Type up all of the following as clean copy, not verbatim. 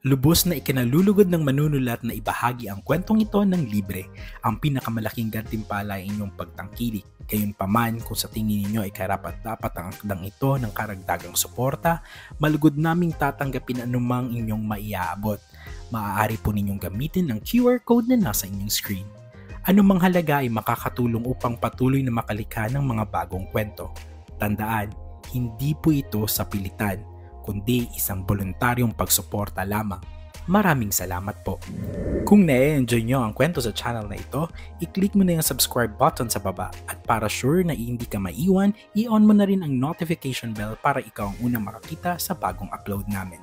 Lubos na ikinalulugod ng manunulat na ibahagi ang kwentong ito ng libre. Ang pinakamalaking gantimpala ay inyong pagtangkilik. Gayunpaman, kung sa tingin ninyo ay karapat-dapat ang akdang ito ng karagdagang suporta, malugod naming tatanggapin anumang inyong maiaabot. Maaari po ninyong gamitin ang QR code na nasa inyong screen. Anumang halaga ay makakatulong upang patuloy na makalikha ng mga bagong kwento. Tandaan, hindi po ito sa pilitan, kundi isang voluntaryong pagsuporta lamang. Maraming salamat po. Kung na-enjoy nyo ang kwento sa channel na ito, i-click mo na yung subscribe button sa baba at para sure na hindi ka maiwan, i-on mo na rin ang notification bell para ikaw ang unang makakita sa bagong upload namin.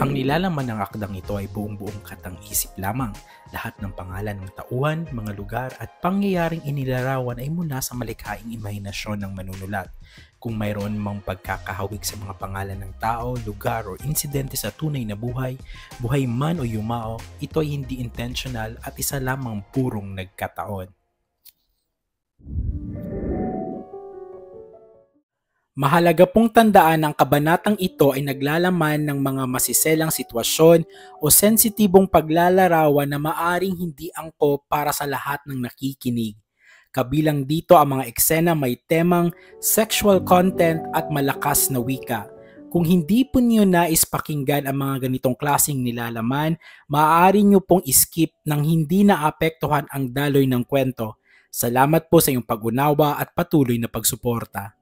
Ang nilalaman ng akdang ito ay buong-buong katang-isip lamang. Lahat ng pangalan ng tauhan, mga lugar at pangyayaring inilarawan ay mula sa malikhaing imahinasyon ng manunulat. Kung mayroon mang pagkakahawig sa mga pangalan ng tao, lugar o insidente sa tunay na buhay, buhay man o yumao, ito ay hindi intentional at isa lamang purong nagkataon. Mahalaga pong tandaan ang kabanatang ito ay naglalaman ng mga masiselang sitwasyon o sensitibong paglalarawan na maaring hindi angkop para sa lahat ng nakikinig. Kabilang dito ang mga eksena may temang sexual content at malakas na wika. Kung hindi po niyo nais pakinggan ang mga ganitong klaseng nilalaman, maaari niyo pong skip nang hindi naapektuhan ang daloy ng kwento. Salamat po sa iyong pag-unawa at patuloy na pagsuporta.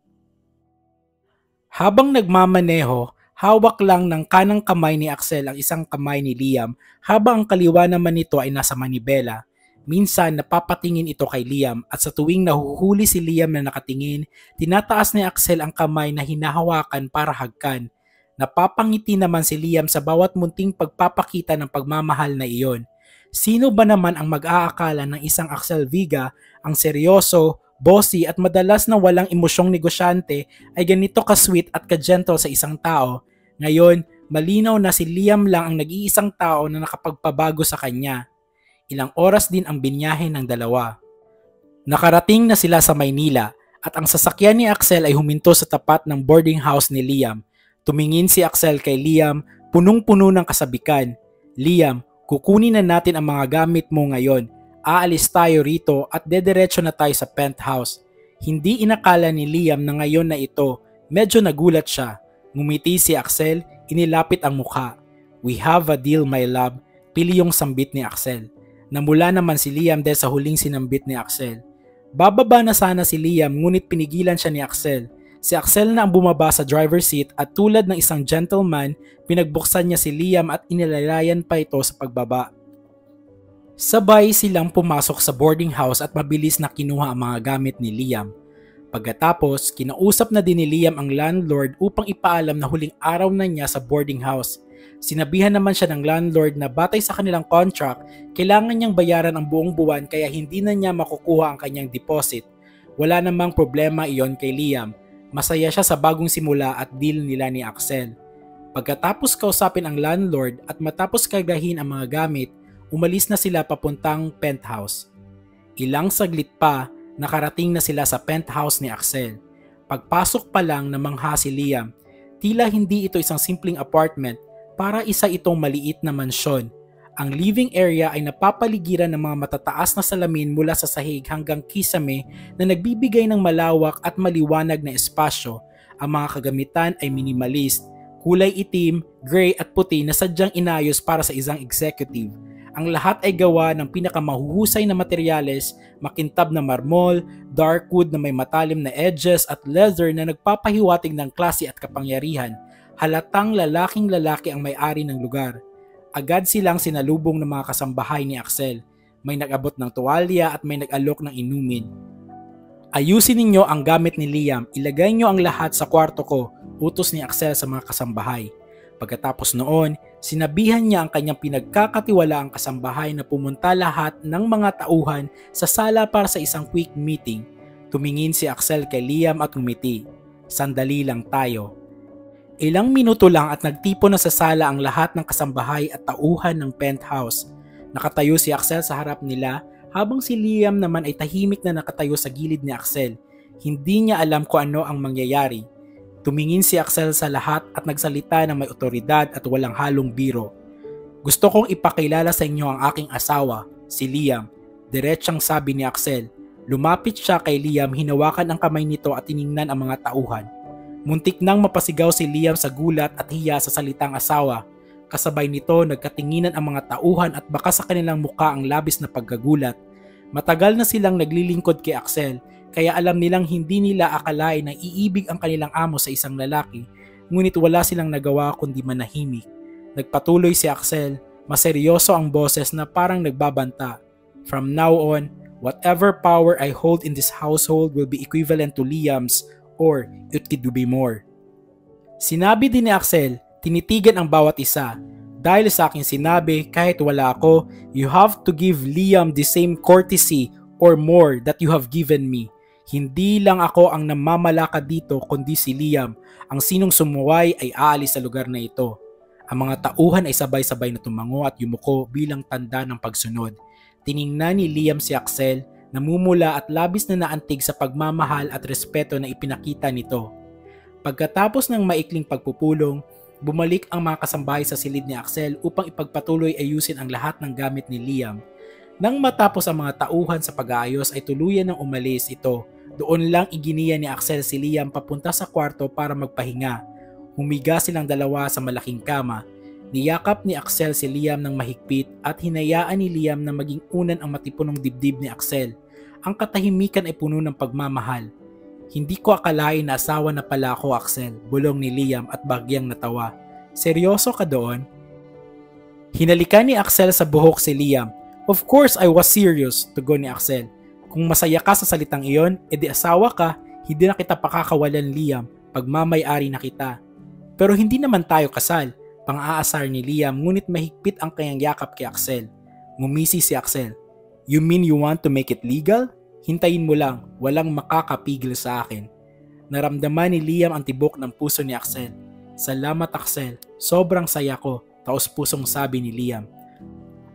Habang nagmamaneho, hawak lang ng kanang kamay ni Axel ang isang kamay ni Liam habang ang kaliwa naman nito ay nasa manibela. Minsan napapatingin ito kay Liam at sa tuwing nahuhuli si Liam na nakatingin, tinataas ni Axel ang kamay na hinahawakan para hagkan. Napapangiti naman si Liam sa bawat munting pagpapakita ng pagmamahal na iyon. Sino ba naman ang mag-aakala ng isang Axel Viga ang seryoso, bossy at madalas na walang emosyong negosyante ay ganito ka-sweet at ka-gentle sa isang tao? Ngayon, malinaw na si Liam lang ang nag-iisang tao na nakapagpabago sa kanya. Ilang oras din ang binyahe ng dalawa. Nakarating na sila sa Maynila at ang sasakyan ni Axel ay huminto sa tapat ng boarding house ni Liam. Tumingin si Axel kay Liam, punong-puno ng kasabikan. Liam, kukunin na natin ang mga gamit mo ngayon. Aalis tayo rito at dediretso na tayo sa penthouse. Hindi inakala ni Liam na ngayon na ito. Medyo nagulat siya. Ngumiti si Axel, inilapit ang mukha. We have a deal, my love. Pili yung sambit ni Axel. Namula naman si Liam dahil sa huling sinambit ni Axel. Bababa na sana si Liam ngunit pinigilan siya ni Axel. Si Axel na ang bumaba sa driver's seat at tulad ng isang gentleman, pinagbuksan niya si Liam at inilalayan pa ito sa pagbaba. Sabay silang pumasok sa boarding house at mabilis na kinuha ang mga gamit ni Liam. Pagkatapos, kinausap na din ni Liam ang landlord upang ipaalam na huling araw na niya sa boarding house. Sinabihan naman siya ng landlord na batay sa kanilang contract, kailangan niyang bayaran ang buong buwan kaya hindi na niya makukuha ang kanyang deposit. Wala namang problema iyon kay Liam. Masaya siya sa bagong simula at deal nila ni Axel. Pagkatapos kausapin ang landlord at matapos kagahin ang mga gamit, umalis na sila papuntang penthouse. Ilang saglit pa, nakarating na sila sa penthouse ni Axel. Pagpasok pa lang namangha si Liam, tila hindi ito isang simpleng apartment, para isa itong maliit na mansyon. Ang living area ay napapaligiran ng mga matataas na salamin mula sa sahig hanggang kisame na nagbibigay ng malawak at maliwanag na espasyo. Ang mga kagamitan ay minimalist, kulay itim, gray at puti na sadyang inayos para sa isang executive. Ang lahat ay gawa ng pinakamahuhusay na materyales, makintab na marmol, dark wood na may matalim na edges at leather na nagpapahiwatig ng klase at kapangyarihan. Halatang lalaking lalaki ang may-ari ng lugar. Agad silang sinalubong ng mga kasambahay ni Axel. May nag-abot ng tuwalya at may nag-alok ng inumin. Ayusin ninyo ang gamit ni Liam, ilagay nyo ang lahat sa kwarto ko, utos ni Axel sa mga kasambahay. Pagkatapos noon, sinabihan niya ang kanyang pinagkakatiwalaang kasambahay na pumunta lahat ng mga tauhan sa sala para sa isang quick meeting. Tumingin si Axel kay Liam at ngumiti. Sandali lang tayo. Ilang minuto lang at nagtipon na sa sala ang lahat ng kasambahay at tauhan ng penthouse. Nakatayo si Axel sa harap nila habang si Liam naman ay tahimik na nakatayo sa gilid ni Axel. Hindi niya alam kung ano ang mangyayari. Tumingin si Axel sa lahat at nagsalita ng may otoridad at walang halong biro. Gusto kong ipakilala sa inyo ang aking asawa, si Liam. Diretsang sabi ni Axel. Lumapit siya kay Liam, hinawakan ang kamay nito at tiningnan ang mga tauhan. Muntik nang mapasigaw si Liam sa gulat at hiya sa salitang asawa. Kasabay nito nagkatinginan ang mga tauhan at baka sa kanilang muka ang labis na pagkagulat. Matagal na silang naglilingkod kay Axel, kaya alam nilang hindi nila akalain na iibig ang kanilang amo sa isang lalaki, ngunit wala silang nagawa kundi manahimik. Nagpatuloy si Axel, maseryoso ang boses na parang nagbabanta. From now on, whatever power I hold in this household will be equivalent to Liam's, or it could be more. Sinabi din ni Axel, tinitigan ang bawat isa. Dahil sa aking sinabi, kahit wala ako, you have to give Liam the same courtesy or more that you have given me. Hindi lang ako ang namamalakad dito kundi si Liam. Ang sinong sumuway ay aalis sa lugar na ito. Ang mga tauhan ay sabay-sabay na tumango at yumuko bilang tanda ng pagsunod. Tiningnan ni Liam si Axel, namumula at labis na naantig sa pagmamahal at respeto na ipinakita nito. Pagkatapos ng maikling pagpupulong, bumalik ang mga kasambahay sa silid ni Axel upang ipagpatuloy ayusin ang lahat ng gamit ni Liam. Nang matapos ang mga tauhan sa pag-aayos ay tuluyan ng umalis ito. Doon lang iginiya ni Axel si Liam papunta sa kwarto para magpahinga. Humiga silang dalawa sa malaking kama. Niyakap ni Axel si Liam ng mahigpit at hinayaan ni Liam na maging unan ang matipunong dibdib ni Axel. Ang katahimikan ay puno ng pagmamahal. Hindi ko akalain na asawa na pala ako, Axel, bulong ni Liam at bagyang natawa. Seryoso ka doon? Hinalikan ni Axel sa buhok si Liam. Of course I was serious, tugon ni Axel. Kung masaya ka sa salitang iyon, edi asawa ka, hindi na kita pakakawalan, Liam, pagmamay-ari na kita. Pero hindi naman tayo kasal, pang-aasar ni Liam, ngunit mahigpit ang kanyang yakap kay Axel. Ngumisi si Axel. You mean you want to make it legal? Hintayin mo lang, walang makakapigil sa akin. Naramdaman ni Liam ang tibok ng puso ni Axel. Salamat Axel, sobrang saya ko, taos-pusong sabi ni Liam.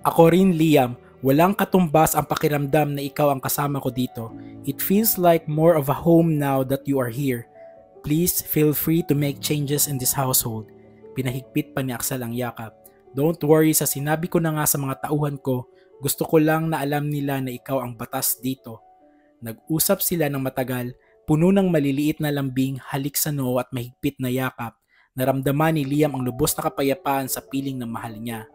Ako rin Liam, walang katumbas ang pakiramdam na ikaw ang kasama ko dito. It feels like more of a home now that you are here. Please feel free to make changes in this household. Pinahigpit pa ni Axel ang yakap. Don't worry, sa sinabi ko na nga sa mga tauhan ko, gusto ko lang na alam nila na ikaw ang batas dito. Nag-usap sila ng matagal, puno ng maliliit na lambing, halik sa noo at mahigpit na yakap. Naramdaman ni Liam ang lubos na kapayapaan sa piling ng mahal niya.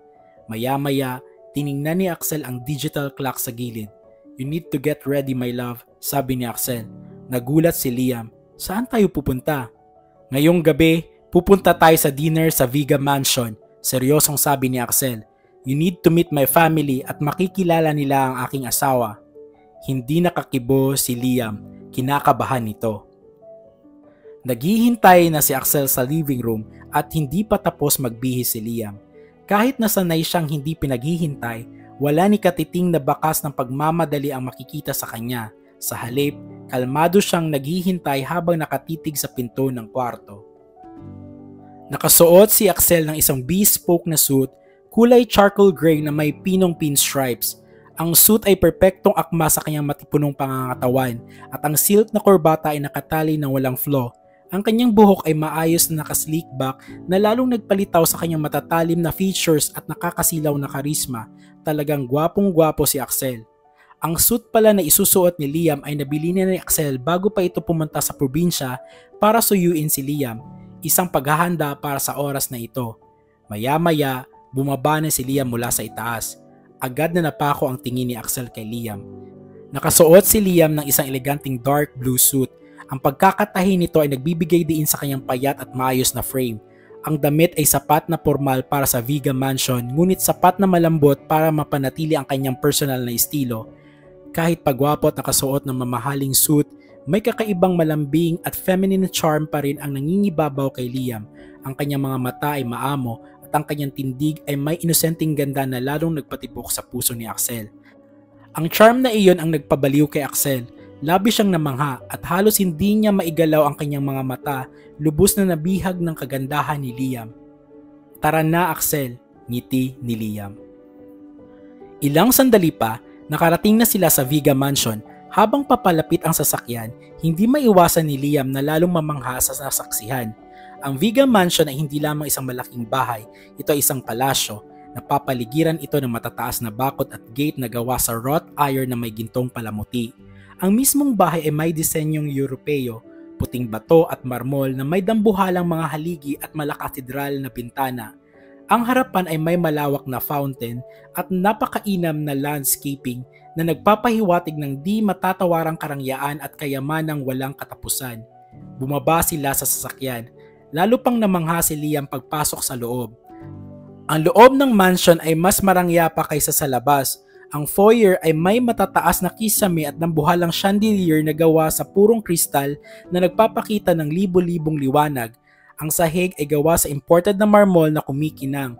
Maya-maya, tiningnan ni Axel ang digital clock sa gilid. You need to get ready my love, sabi ni Axel. Nagulat si Liam. Saan tayo pupunta? Ngayong gabi, pupunta tayo sa dinner sa Viga Mansion, seryosong sabi ni Axel. You need to meet my family at makikilala nila ang aking asawa. Hindi nakakibo si Liam, kinakabahan nito. Naghihintay na si Axel sa living room at hindi pa tapos magbihis si Liam. Kahit nasanay siyang hindi pinaghihintay, wala ni katiting na bakas ng pagmamadali ang makikita sa kanya. Sa halip, kalmado siyang naghihintay habang nakatitig sa pinto ng kwarto. Nakasuot si Axel ng isang bespoke na suit, kulay charcoal gray na may pinong pinstripes. Ang suit ay perpektong akma sa kanyang matipunong pangangatawan at ang silk na korbata ay nakatali ng walang flaw. Ang kanyang buhok ay maayos na nakaslick back na lalong nagpalitaw sa kanyang matatalim na features at nakakasilaw na karisma. Talagang gwapong-gwapo si Axel. Ang suit pala na isusuot ni Liam ay nabili ni Axel bago pa ito pumunta sa probinsya para suyuin si Liam. Isang paghahanda para sa oras na ito. Maya-maya, bumaba na si Liam mula sa itaas. Agad na napako ang tingin ni Axel kay Liam. Nakasuot si Liam ng isang eleganting dark blue suit. Ang pagkakatahi nito ay nagbibigay diin sa kanyang payat at maayos na frame. Ang damit ay sapat na formal para sa Viga Mansion, ngunit sapat na malambot para mapanatili ang kanyang personal na estilo. Kahit pagwapo at nakasuot ng mamahaling suit, may kakaibang malambing at feminine charm pa rin ang nangingibabaw kay Liam. Ang kanyang mga mata ay maamo at ang kanyang tindig ay may inosenteng ganda na lalong nagpatibok sa puso ni Axel. Ang charm na iyon ang nagpabaliw kay Axel. Labis siyang namangha at halos hindi niya maigalaw ang kanyang mga mata, lubos na nabihag ng kagandahan ni Liam. Tara na Axel, ngiti ni Liam. Ilang sandali pa, nakarating na sila sa Viga Mansion. Habang papalapit ang sasakyan, hindi maiwasan ni Liam na lalong mamangha sa nasaksihan. Ang Vega Mansion ay hindi lamang isang malaking bahay, ito ay isang palasyo. Napapaligiran ito ng matataas na bakod at gate na gawa sa wrought iron na may gintong palamuti. Ang mismong bahay ay may disenyong Europeo, puting bato at marmol na may dambuhalang mga haligi at malakatedral na bintana. Ang harapan ay may malawak na fountain at napakainam na landscaping na nagpapahiwatig ng di matatawarang karangyaan at kayamanang walang katapusan. Bumaba sila sa sasakyan, lalo pang namangha si Liam pagpasok sa loob. Ang loob ng mansion ay mas marangya pa kaysa sa labas. Ang foyer ay may matataas na kisame at nambuhalang chandelier na gawa sa purong kristal na nagpapakita ng libo-libong liwanag. Ang sahig ay gawa sa imported na marmol na kumikinang.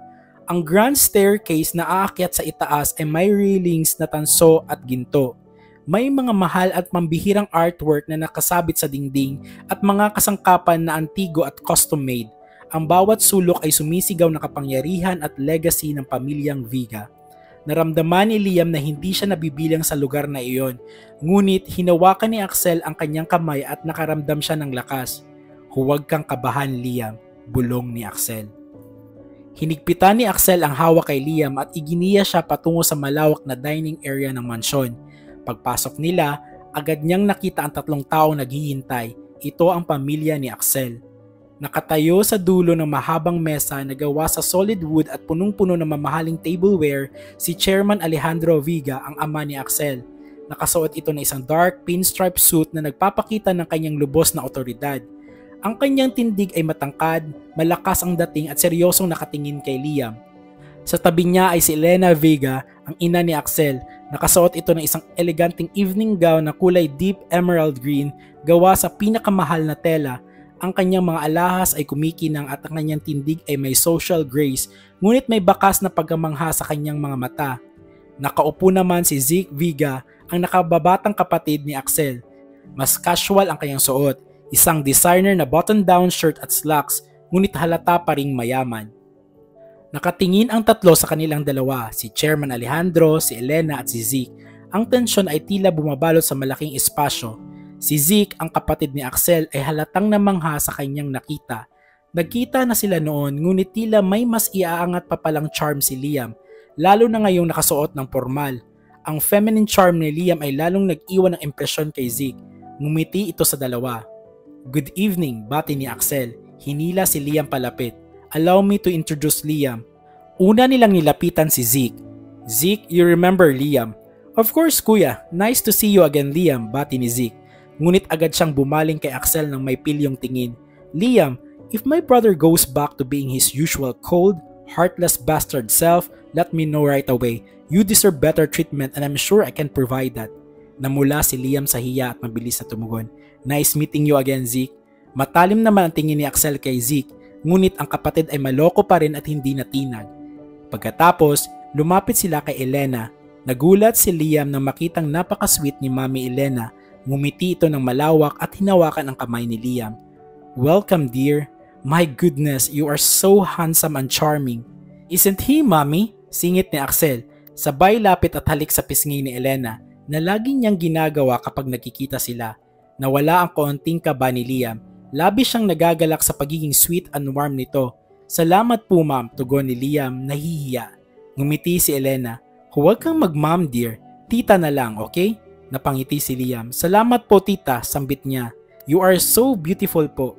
Ang grand staircase na aakyat sa itaas ay may railings na tanso at ginto. May mga mahal at mambihirang artwork na nakasabit sa dingding at mga kasangkapan na antigo at custom-made. Ang bawat sulok ay sumisigaw na kapangyarihan at legacy ng pamilyang Vega. Naramdaman ni Liam na hindi siya nabibilang sa lugar na iyon, ngunit hinawakan ni Axel ang kanyang kamay at nakaramdam siya ng lakas. "Huwag kang kabahan, Liam," bulong ni Axel. Hinigpitan ni Axel ang hawak kay Liam at iginiya siya patungo sa malawak na dining area ng mansyon. Pagpasok nila, agad niyang nakita ang 3 taong naghihintay. Ito ang pamilya ni Axel. Nakatayo sa dulo ng mahabang mesa na gawa sa solid wood at punong-puno ng mamahaling tableware si Chairman Alejandro Vega, ang ama ni Axel. Nakasuot ito ng isang dark pinstripe suit na nagpapakita ng kanyang lubos na otoridad. Ang kanyang tindig ay matangkad, malakas ang dating at seryosong nakatingin kay Liam. Sa tabi niya ay si Elena Vega, ang ina ni Axel. Nakasuot ito ng isang eleganteng evening gown na kulay deep emerald green gawa sa pinakamahal na tela. Ang kanyang mga alahas ay kumikinang at ang kanyang tindig ay may social grace, ngunit may bakas na pagkamangha sa kanyang mga mata. Nakaupo naman si Zeke Vega, ang nakababatang kapatid ni Axel. Mas casual ang kanyang suot, isang designer na button-down shirt at slacks, ngunit halata pa ring mayaman. Nakatingin ang 3 sa kanilang dalawa, si Chairman Alejandro, si Elena at si Zeke. Ang tensyon ay tila bumabalot sa malaking espasyo. Si Zeke, ang kapatid ni Axel, ay halatang namangha sa kanyang nakita. Nagkita na sila noon, ngunit tila may mas iaangat pa palang charm si Liam, lalo na ngayong nakasuot ng formal. Ang feminine charm ni Liam ay lalong nag-iwan ng impresyon kay Zeke. Ngumiti ito sa dalawa. "Good evening," bati ni Axel. Hinila si Liam palapit. "Allow me to introduce Liam." Una nilang nilapitan si Zeke. "Zeke, you remember Liam?" "Of course, kuya. Nice to see you again, Liam," bati ni Zeke. Ngunit agad siyang bumaling kay Axel ng may pilyong tingin. "Liam, if my brother goes back to being his usual cold, heartless bastard self, let me know right away. You deserve better treatment and I'm sure I can provide that." Namula si Liam sa hiya at mabilis na tumugon. "Nice meeting you again, Zeke." Matalim naman ang tingin ni Axel kay Zeke, ngunit ang kapatid ay maloko pa rin at hindi natinag. Pagkatapos, lumapit sila kay Elena. Nagulat si Liam nang makitang napaka-sweet ni Mami Elena. Ngumiti ito ng malawak at hinawakan ang kamay ni Liam. "Welcome, dear. My goodness, you are so handsome and charming." "Isn't he, Mommy?" singit ni Axel. Sabay lapit at halik sa pisngi ni Elena na lagi niyang ginagawa kapag nakikita sila. Nawala ang kaunting kaba ni Liam. Labis siyang nagagalak sa pagiging sweet and warm nito. "Salamat po, ma'am," tugon ni Liam, nahihiya. Ngumiti si Elena. "Huwag kang mag-ma'am, dear. Tita na lang, okay?" Napangiti si Liam. "Salamat po, tita," sambit niya. "You are so beautiful po."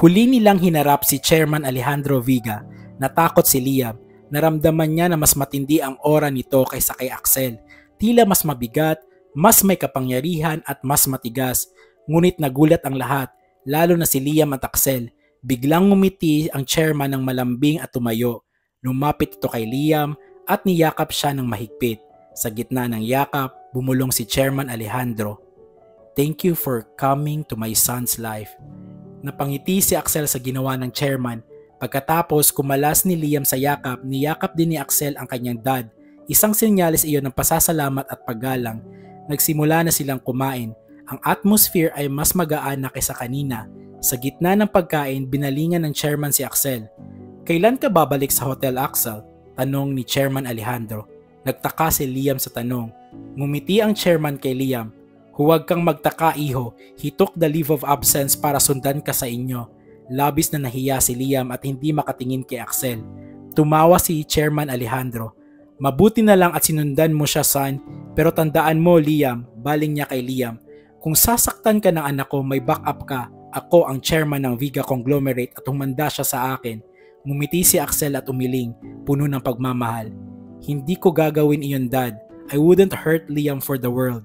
Huli nilang hinarap si Chairman Alejandro Vega. Natakot si Liam. Naramdaman niya na mas matindi ang aura nito kaysa kay Axel. Tila mas mabigat, mas may kapangyarihan at mas matigas. Ngunit nagulat ang lahat, lalo na si Liam at Axel. Biglang ngumiti ang chairman ng malambing at tumayo. Lumapit ito kay Liam at niyakap siya ng mahigpit. Sa gitna ng yakap, bumulong si Chairman Alejandro. "Thank you for coming to my son's life." Napangiti si Axel sa ginawa ng chairman. Pagkatapos kumalas ni Liam sa yakap, niyakap din ni Axel ang kanyang dad. Isang senyales iyon ng pasasalamat at paggalang. Nagsimula na silang kumain. Ang atmosphere ay mas magaan na kaysa kanina. Sa gitna ng pagkain, binalingan ng chairman si Axel. "Kailan ka babalik sa Hotel Axel?" tanong ni Chairman Alejandro. Nagtaka si Liam sa tanong. Ngumiti ang chairman kay Liam. Huwag kang magtaka, iho. He took the leave of absence para sundan ka sa inyo. Labis na nahiya si Liam at hindi makatingin kay Axel. Tumawa si Chairman Alejandro. Mabuti na lang at sinundan mo siya, son. Pero tandaan mo, Liam, baling niya kay Liam. Kung sasaktan ka ng anak ko, may backup ka. Ako ang chairman ng Viga Conglomerate at humanda siya sa akin. Ngumiti si Axel at umiling, puno ng pagmamahal. Hindi ko gagawin iyon, Dad. I wouldn't hurt Liam for the world.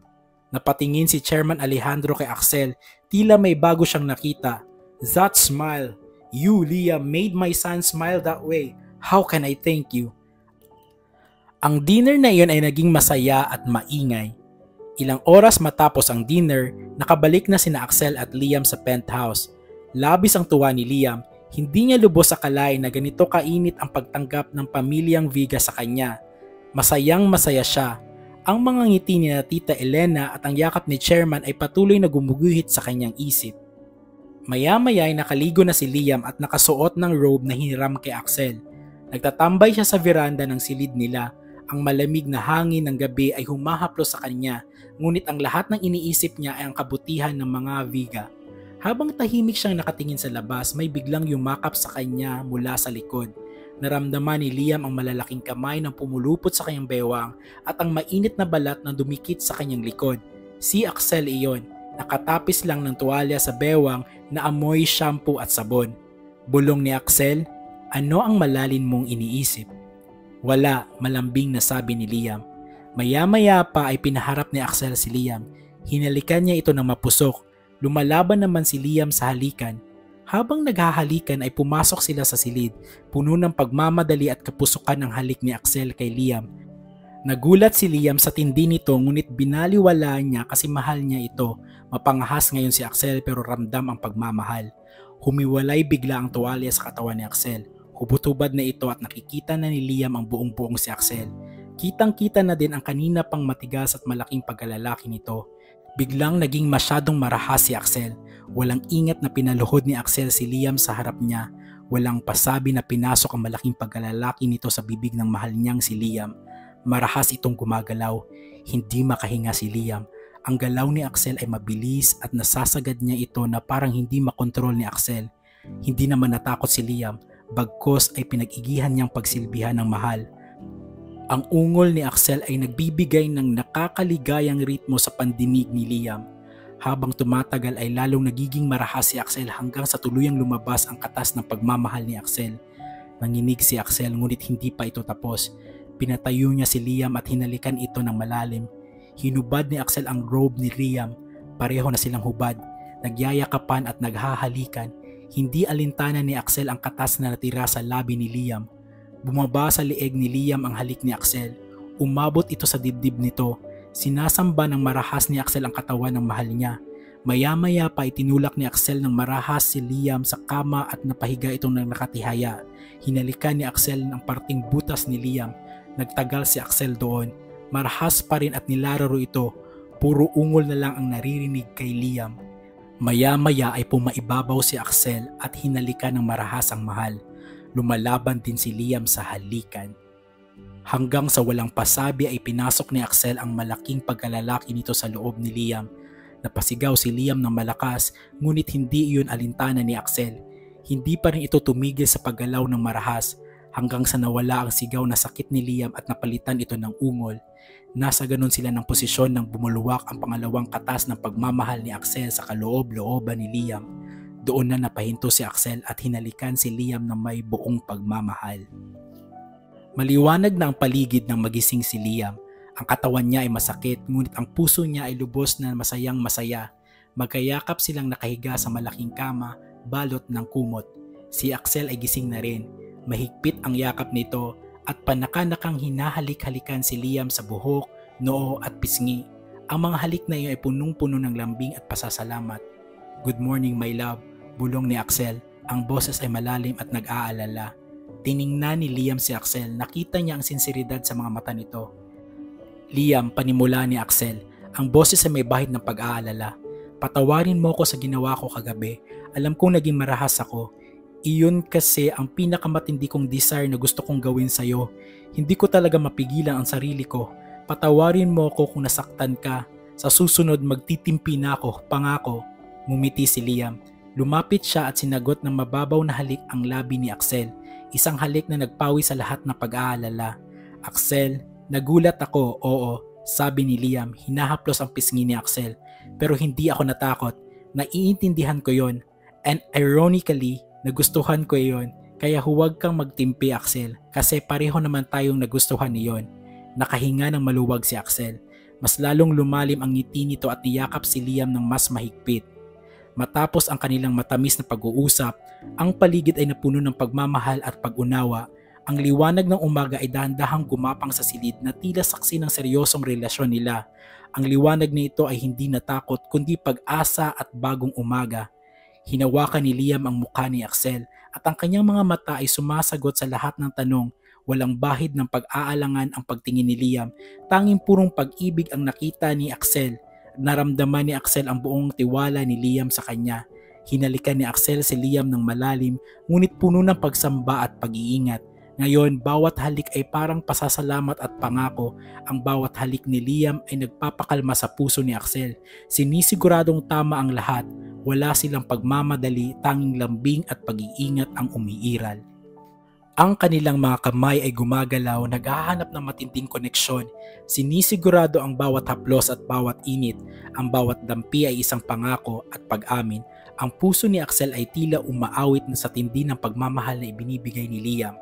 Napatingin si Chairman Alejandro kay Axel, tila may bago siyang nakita. That smile. You, Liam, made my son smile that way. How can I thank you? Ang dinner na iyon ay naging masaya at maingay. Ilang oras matapos ang dinner, nakabalik na sina Axel at Liam sa penthouse. Labis ang tuwa ni Liam, hindi niya lubos akalain na ganito kainit ang pagtanggap ng pamilyang Viga sa kanya. Masayang masaya siya. Ang mga ngiti ni na Tita Elena at ang yakap ni Chairman ay patuloy na gumuguhit sa kanyang isip. Maya-maya ay nakaligo na si Liam at nakasuot ng robe na hiniram kay Axel. Nagtatambay siya sa veranda ng silid nila. Ang malamig na hangin ng gabi ay humahaplos sa kanya, ngunit ang lahat ng iniisip niya ay ang kabutihan ng mga Viga. Habang tahimik siyang nakatingin sa labas, may biglang yumakap sa kanya mula sa likod. Naramdaman ni Liam ang malalaking kamay na pumulupot sa kanyang bewang at ang mainit na balat na dumikit sa kanyang likod. Si Axel iyon, nakatapis lang ng tuwalya sa bewang na amoy shampoo at sabon. Bulong ni Axel, ano ang malalim mong iniisip? Wala, malambing na sabi ni Liam. Maya-maya pa ay pinaharap ni Axel si Liam. Hinalikan niya ito ng mapusok. Lumalaban naman si Liam sa halikan. Habang naghahalikan ay pumasok sila sa silid, puno ng pagmamadali at kapusukan ng halik ni Axel kay Liam. Nagulat si Liam sa tindi nito ngunit binaliwala niya kasi mahal niya ito. Mapangahas ngayon si Axel pero ramdam ang pagmamahal. Humiwalay bigla ang tuwalya sa katawan ni Axel. Hubot-hubad na ito at nakikita na ni Liam ang buong-buong si Axel. Kitang-kita na din ang kanina pang matigas at malaking pagkalalaki nito. Biglang naging masyadong marahas si Axel. Walang ingat na pinaluhod ni Axel si Liam sa harap niya. Walang pasabi na pinasok ang malaking pagkalalaki nito sa bibig ng mahal niyang si Liam. Marahas itong gumagalaw. Hindi makahinga si Liam. Ang galaw ni Axel ay mabilis at nasasagad niya ito na parang hindi makontrol ni Axel. Hindi naman natakot si Liam, bagkos ay pinag-igihan niyang pagsilbihan ng mahal. Ang ungol ni Axel ay nagbibigay ng nakakaligayang ritmo sa pandinig ni Liam. Habang tumatagal ay lalong nagiging marahas si Axel hanggang sa tuluyang lumabas ang katas ng pagmamahal ni Axel. Nanginig si Axel ngunit hindi pa ito tapos. Pinatayo niya si Liam at hinalikan ito ng malalim. Hinubad ni Axel ang robe ni Liam. Pareho na silang hubad. Nagyayakapan at naghahalikan. Hindi alintana ni Axel ang katas na natira sa labi ni Liam. Bumaba sa lieg ni Liam ang halik ni Axel. Umabot ito sa dibdib nito. Sinasamba ng marahas ni Axel ang katawan ng mahal niya. Maya-maya pa itinulak ni Axel ng marahas si Liam sa kama at napahiga itong nakatihaya. Hinalikan ni Axel ang parting butas ni Liam. Nagtagal si Axel doon. Marahas pa rin at nilararo ito. Puro ungol na lang ang naririnig kay Liam. Maya-maya ay pumaibabaw si Axel at hinalikan ng marahas ang mahal. Lumalaban din si Liam sa halikan. Hanggang sa walang pasabi ay pinasok ni Axel ang malaking pagkalalaki nito sa loob ni Liam. Napasigaw si Liam ng malakas ngunit hindi iyon alintana ni Axel. Hindi pa rin ito tumigil sa paggalaw ng marahas hanggang sa nawala ang sigaw na sakit ni Liam at napalitan ito ng ungol. Nasa ganon sila ng posisyon nang bumuluwak ang pangalawang katas ng pagmamahal ni Axel sa kaloob-looban ni Liam. Doon na napahinto si Axel at hinalikan si Liam na may buong pagmamahal. Maliwanag na ang paligid ng magising si Liam. Ang katawan niya ay masakit ngunit ang puso niya ay lubos na masayang masaya. Magkayakap silang nakahiga sa malaking kama, balot ng kumot. Si Axel ay gising na rin. Mahigpit ang yakap nito at panakanakang hinahalik-halikan si Liam sa buhok, noo at pisngi. Ang mga halik na iyon ay punong-puno ng lambing at pasasalamat. Good morning my love, bulong ni Axel. Ang boses ay malalim at nag-aalala. Tiningnan ni Liam si Axel, nakita niya ang sinseridad sa mga mata nito. Liam, panimula ni Axel, ang boses ay may bahid ng pag-aalala. Patawarin mo ko sa ginawa ko kagabi, alam kong naging marahas ako. Iyon kasi ang pinakamatindi kong desire na gusto kong gawin sa'yo. Hindi ko talaga mapigilan ang sarili ko. Patawarin mo ako kung nasaktan ka. Sa susunod magtitimpi na ako, pangako. Ngumiti si Liam. Lumapit siya at sinagot ng mababaw na halik ang labi ni Axel. Isang halik na nagpawi sa lahat ng pag-aalala. Axel, nagulat ako, oo, sabi ni Liam. Hinahaplos ang pisngi ni Axel. Pero hindi ako natakot. Naiintindihan ko yon. And ironically, nagustuhan ko yon. Kaya huwag kang magtimpi, Axel. Kasi pareho naman tayong nagustuhan niyon. Nakahinga ng maluwag si Axel. Mas lalong lumalim ang ngiti nito at niyakap si Liam ng mas mahigpit. Matapos ang kanilang matamis na pag-uusap, ang paligid ay napuno ng pagmamahal at pag-unawa. Ang liwanag ng umaga ay dahan-dahang gumapang sa silid na tila saksi ng seryosong relasyon nila. Ang liwanag na ito ay hindi natakot kundi pag-asa at bagong umaga. Hinawakan ni Liam ang mukha ni Axel at ang kanyang mga mata ay sumasagot sa lahat ng tanong. Walang bahid ng pag-aalangan ang pagtingin ni Liam. Tanging purong pag-ibig ang nakita ni Axel. Naramdaman ni Axel ang buong tiwala ni Liam sa kanya. Hinalikan ni Axel si Liam ng malalim, ngunit puno ng pagsamba at pag-iingat. Ngayon, bawat halik ay parang pasasalamat at pangako. Ang bawat halik ni Liam ay nagpapakalma sa puso ni Axel. Sinisiguradong tama ang lahat. Wala silang pagmamadali, tanging lambing at pag-iingat ang umiiral. Ang kanilang mga kamay ay gumagalaw, naghahanap ng matinding koneksyon. Sinisigurado ang bawat haplos at bawat init. Ang bawat dampi ay isang pangako at pag-amin. Ang puso ni Axel ay tila umaawit na sa tindi ng pagmamahal na ibinibigay ni Liam.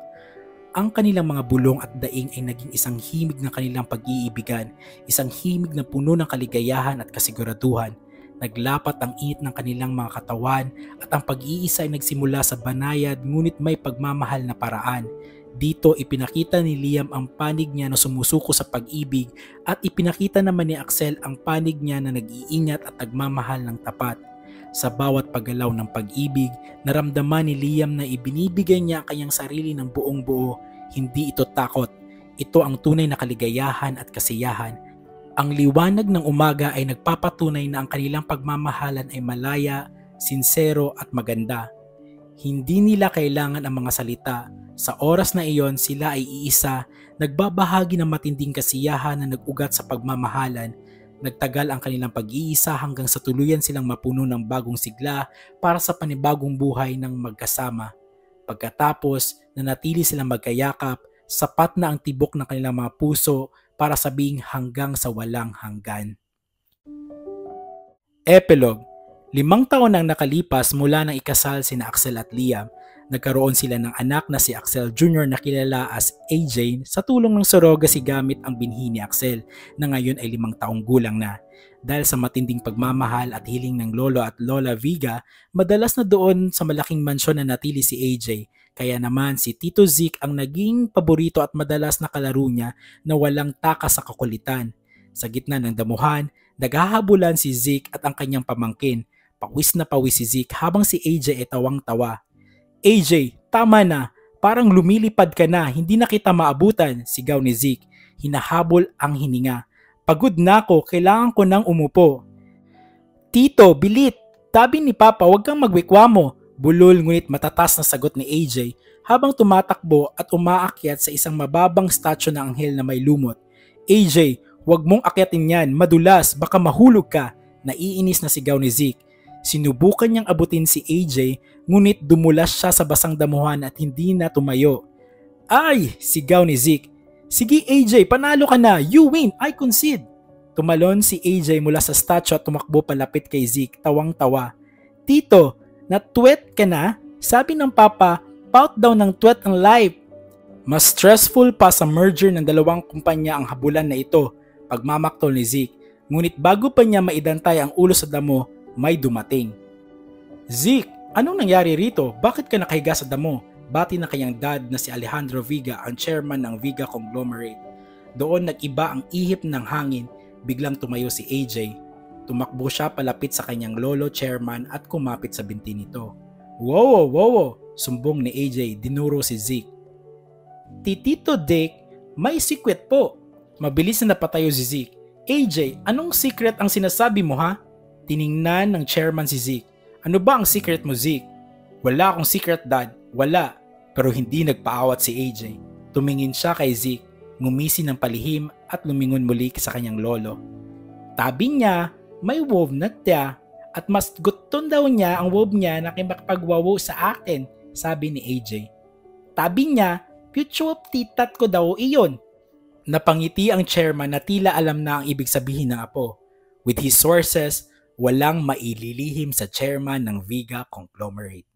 Ang kanilang mga bulong at daing ay naging isang himig ng kanilang pag-iibigan, isang himig na puno ng kaligayahan at kasiguraduhan. Naglapat ang init ng kanilang mga katawan at ang pag-iisa ay nagsimula sa banayad ngunit may pagmamahal na paraan. Dito ipinakita ni Liam ang panig niya na sumusuko sa pag-ibig at ipinakita naman ni Axel ang panig niya na nag-iingat at nagmamahal ng tapat. Sa bawat paggalaw ng pag-ibig, naramdaman ni Liam na ibinibigay niya ang kanyang sarili ng buong buo. Hindi ito takot. Ito ang tunay na kaligayahan at kasiyahan. Ang liwanag ng umaga ay nagpapatunay na ang kanilang pagmamahalan ay malaya, sinsero at maganda. Hindi nila kailangan ang mga salita. Sa oras na iyon sila ay iisa, nagbabahagi ng matinding kasiyahan na nag-ugat sa pagmamahalan. Nagtagal ang kanilang pag-iisa hanggang sa tuluyan silang mapuno ng bagong sigla para sa panibagong buhay ng magkasama. Pagkatapos, nanatili silang magkayakap, sapat na ang tibok ng kanilang mga puso para sabing hanggang sa walang hanggan. Epilogue. 5 taon nang nakalipas mula nang ikasal sina Axel at Liam. Nagkaroon sila ng anak na si Axel Jr. na kilala as AJ sa tulong ng surrogacy gamit ang binhi ni Axel na ngayon ay 5 taong gulang na. Dahil sa matinding pagmamahal at hiling ng lolo at lola Viga, madalas na doon sa malaking mansyon na natili si AJ. Kaya naman si Tito Zeke ang naging paborito at madalas na kalaro niya na walang takas sa kakulitan. Sa gitna ng damuhan, naghahabulan si Zeke at ang kanyang pamangkin. Pawis na pawis si Zeke habang si AJ ay tawang-tawa. AJ, tama na. Parang lumilipad ka na, hindi na kita maabutan, sigaw ni Zeke. Hinahabol ang hininga. Pagod na ako, kailangan ko nang umupo. Tito, bilit! Tabi ni Papa, huwag kang magwikwamo. Bulol ngunit matatas na sagot ni AJ habang tumatakbo at umaakyat sa isang mababang statue ng anghel na may lumot. AJ, huwag mong akyatin yan, madulas, baka mahulog ka, naiinis na sigaw ni Zeke. Sinubukan niyang abutin si AJ ngunit dumulas siya sa basang damuhan at hindi na tumayo. Ay! Sigaw ni Zeke. Sige AJ, panalo ka na, you win, I concede. Tumalon si AJ mula sa statue at tumakbo palapit kay Zeke, tawang-tawa. Tito, natwet ka na? Sabi ng Papa, pout daw ng twet ang life. Mas stressful pa sa merger ng dalawang kumpanya ang habulan na ito, pagmamaktol ni Zeke. Ngunit bago pa niya maidantay ang ulo sa damo, may dumating. Zeke, anong nangyari rito? Bakit ka nakahiga sa damo? Bati na kanyang dad na si Alejandro Viga, ang chairman ng Viga Conglomerate. Doon nag-iba ang ihip ng hangin, biglang tumayo si AJ. Tumakbo siya palapit sa kanyang lolo chairman at kumapit sa binti nito. Wow! Sumbong ni AJ, dinuro si Zeke. Tito Dick, may secret po. Mabilis na napatayo si Zeke. AJ, anong secret ang sinasabi mo ha? Tiningnan ng chairman si Zeke. Ano ba ang secret mo Zeke? Wala akong secret dad, wala. Pero hindi nagpaawat si AJ. Tumingin siya kay Zeke. Ngumisi ng palihim at lumingon muli sa kanyang lolo. Tabi niya, may wolf na tiya at mas gusto daw niya ang wolf niya na makipagwawo sa akin, sabi ni AJ. Tabi niya, future titat ko daw iyon. Napangiti ang chairman na tila alam na ang ibig sabihin ng apo. With his sources, walang maililihim sa chairman ng Viga Conglomerate.